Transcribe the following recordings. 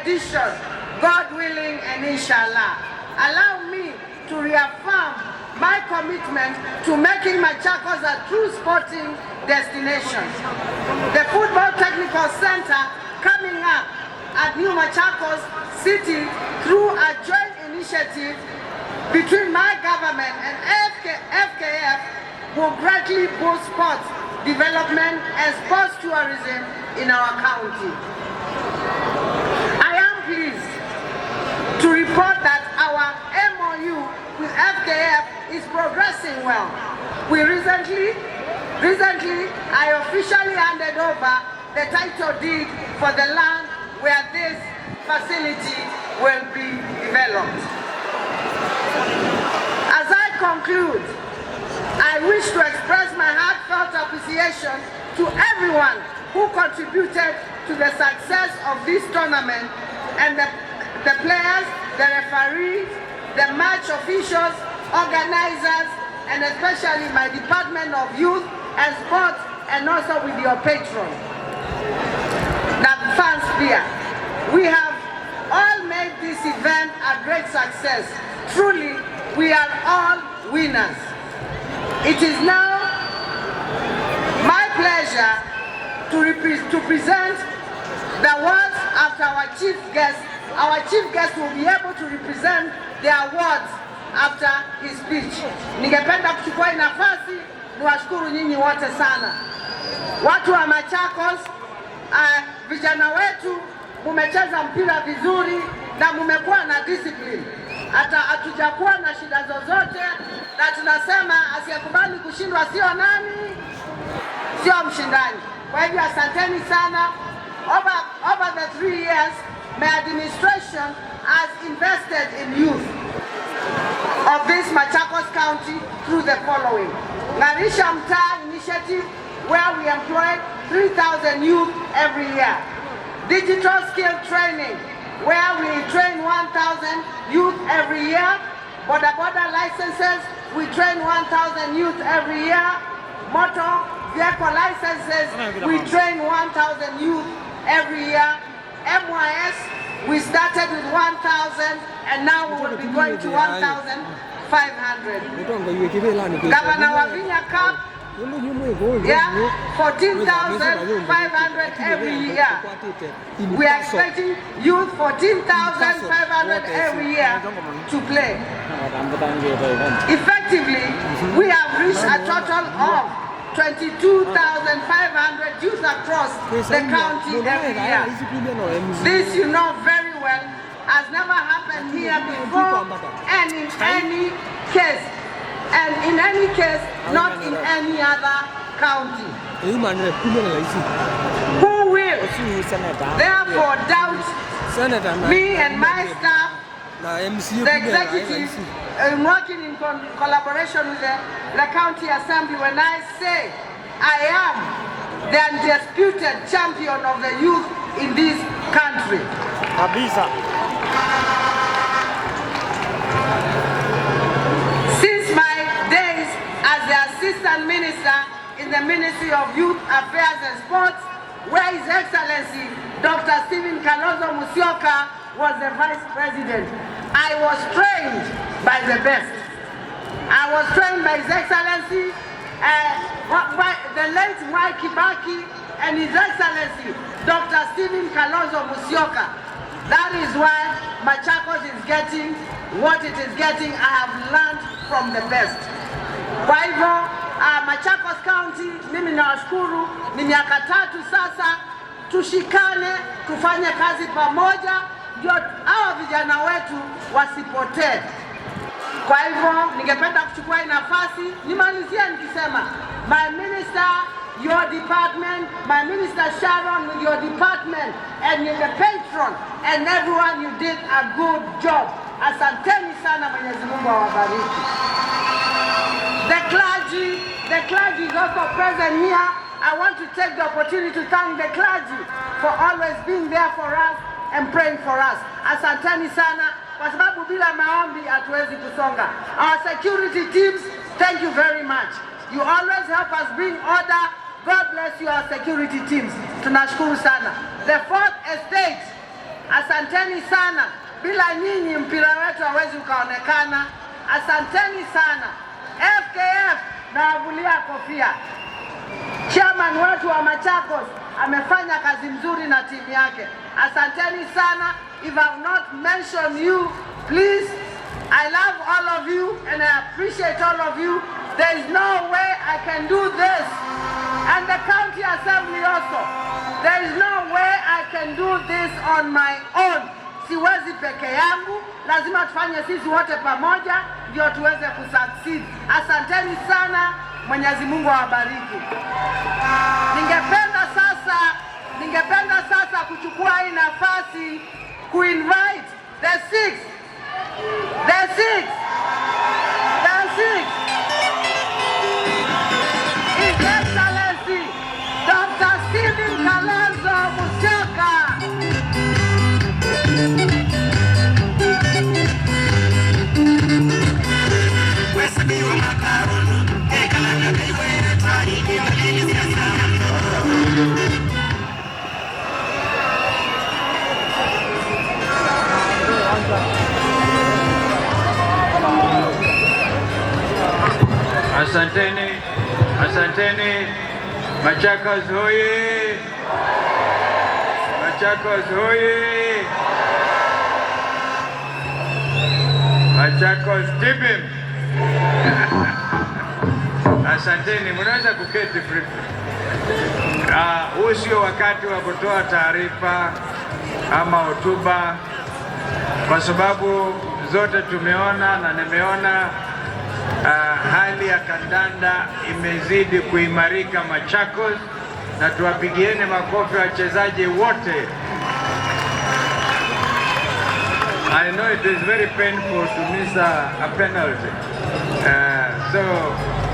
edition, God willing and inshallah. Allow me to reaffirm my commitment to making Machakos a true sporting destination. The Football Technical Center coming up at New Machakos City through a joint initiative between my government and FKF will greatly boost sports development and sports tourism in our county. I am pleased to report that our MOU with FKF is progressing well. Recently, I officially handed over the title deed for the land where this facility will be developed. As I conclude, I wish to express my heartfelt appreciation to everyone who contributed to the success of this tournament, and the players, the referees, the match officials, organizers, and especially my Department of Youth and Sports, and also with your patron, the fans here. We have all made this event a great success. Truly, we are all winners. It is now my pleasure to present the awards after our chief guest. Our chief guest will be able to represent the awards after his speech. Ningependa kuchukua nafasi niwashukuru nyinyi wote sana. Watu wa Machakos, vijana wetu mumecheza mpira vizuri na mumekuwa na discipline. Hata hatujakuwa na shida zozote, na tunasema asiyekubali kushindwa sio nani? Sio mshindani. Kwa hivyo asanteni sana. Over the 3 years, my administration has invested in youth of this Machakos County through the following: Ng'arisha Mtaa initiative, where we employ 3,000 youth every year. Digital skill training, where we train 1,000 youth every year. Border licenses, we train 1,000 youth every year. Motor vehicle licenses, we train 1,000 youth every year. MYS, we started with 1,000 and now we will be going to 1,500. Governor Wavinya Cup, 14,500 every year. We are expecting youth 14,500 every year to play. Effectively, we have reached a total of 22,500 youth across the county every year. This, you know very well, has never happened here before, and in any case, not in any other county. Who will therefore doubt me and my staff, the executive, working in collaboration with the county assembly, when I say I am the undisputed champion of the youth in this country. Since my days as the assistant minister in the Ministry of Youth Affairs and Sports, where His Excellency Dr. Stephen Kalonzo Musyoka was the Vice President, I was trained by the best. I was trained by His Excellency, the late Mwai Kibaki, and His Excellency Dr. Stephen Kalonzo Musyoka. That is why Machakos is getting what it is getting. I have learned from the best. Kwa hivyo Machakos County, mimi nawashukuru. Ni miaka 3 sasa, tushikane, tufanye kazi pamoja, ndio hao vijana wetu wasipotee. Kwa hivyo ningependa kuchukua hii nafasi nimalizie nikisema, my minister, your department, my minister Sharon with your department, and the patron and everyone, you did a good job. Asanteni sana, Mwenyezi Mungu awabariki. The clergy is also present here. I want to take the opportunity to thank the clergy for always being there for us and praying for us. Asanteni sana, kwa sababu bila maombi hatuwezi kusonga. Our security teams, thank you very much. You always help us bring order. God bless you, our security teams. Tunashukuru sana. The Fourth Estate, asanteni sana. Bila nyinyi mpira wetu hawezi ukaonekana. Asanteni sana. FKF na wavulia kofia. Chairman wetu wa Machakos amefanya kazi nzuri na timu yake. Asanteni sana. If I have not mentioned you, please, I love all of you and I appreciate all of you. There is no way I can do this. And the county assembly also. There is no way I can do this on my own. Siwezi peke yangu, lazima tufanye sisi wote pamoja ndio tuweze kusucceed. Asanteni sana, Mwenyezi Mungu awabariki. Ningependa sasa kuchukua hii nafasi kuinvite the six His Excellency Dr. Stephen Kalonzo Musyoka. Asanteni. Machakos hoye! Machakos hoye! Machakos tibim! Asanteni, mnaweza kuketi briefly. Huu sio wakati wa kutoa taarifa ama hotuba, kwa sababu zote tumeona na nimeona hali ya kandanda imezidi kuimarika Machakos, na tuwapigieni makofi wachezaji wote. I know it is very painful to miss a penalty. So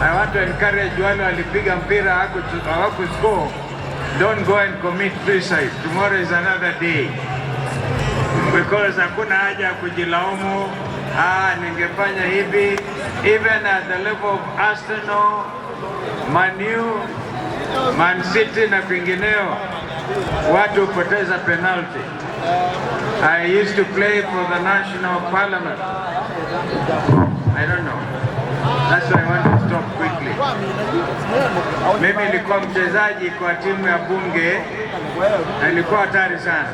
I want to encourage wale walipiga mpira hawaku score, don't go and commit suicide. Tomorrow is another day. Because hakuna haja ya kujilaumu, ningefanya hivi. Even at the level of Arsenal, Man U, Man City na kwingineo, watu hupoteza penalty. I used to play for the National Parliament. I don't know. That's why I want to stop quickly. Mimi nilikuwa mchezaji kwa timu ya bunge na ilikuwa hatari sana.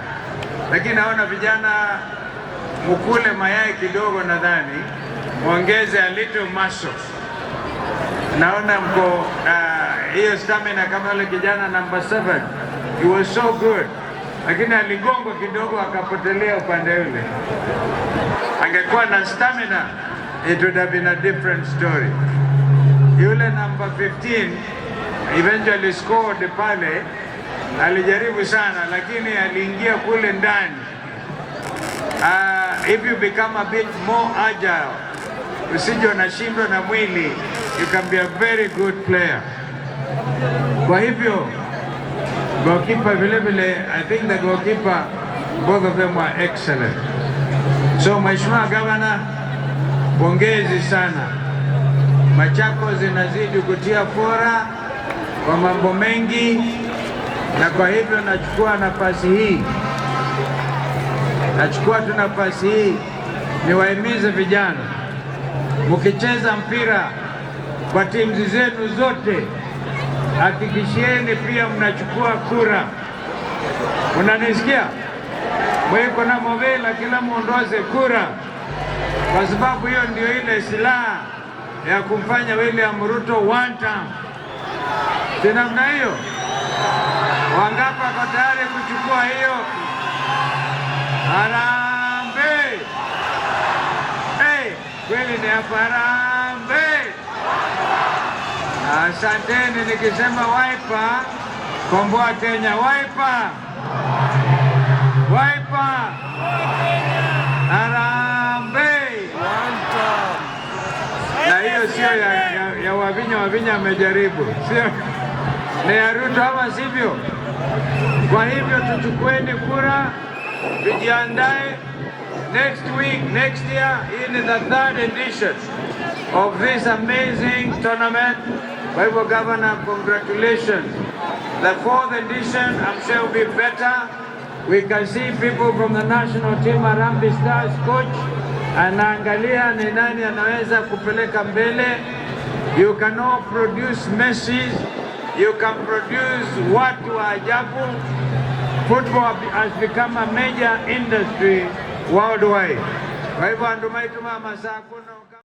Lakini naona vijana mkule mayai kidogo, nadhani muongeze a little muscle. Naona mko hiyo stamina kama yule kijana number 7. He was so good. Lakini aligongwa kidogo akapotelea upande ule. Angekuwa na stamina, it would have been a different story. Yule number 15 eventually scored pale. Alijaribu sana lakini aliingia kule ndani. If you become a bit more agile, usije unashindwa na mwili, you can be a very good player. Kwa hivyo goalkeeper vile, I think the goalkeeper, both of them were excellent. So Mheshimiwa Governor, pongezi sana. Machakos zinazidi kutia fora kwa mambo mengi, na kwa hivyo nachukua nafasi hii niwahimize vijana, mkicheza mpira kwa timu zenu zote, hakikishieni pia mnachukua kura. Unanisikia? Mweko na movela kila muondoze kura, kwa sababu hiyo ndio ile silaha ya kumfanya William Ruto one term. Si namna hiyo? Wangapi wako tayari kuchukua hiyo? Harambee! Kweli ni hapa harambee! Asanteni. Nikisema Wiper, komboa Kenya. Wiper! Wiper! Harambee! Na hiyo sio ya Wavinya amejaribu, sio ni ya Ruto, ama sivyo? Kwa hivyo tuchukueni kura, tujiandae. Next week, next year, in the 3rd edition of this amazing tournament. Kwa hivyo Governor, congratulations. The 4th edition, I'm sure will be better. We can see people from the national team, Harambee Stars coach, anaangalia ni nani anaweza kupeleka mbele. You can all produce Messi, you can produce watu wa ajabu. Football has become a major industry worldwide. Kwa hivyo andumai tuma masaa kuno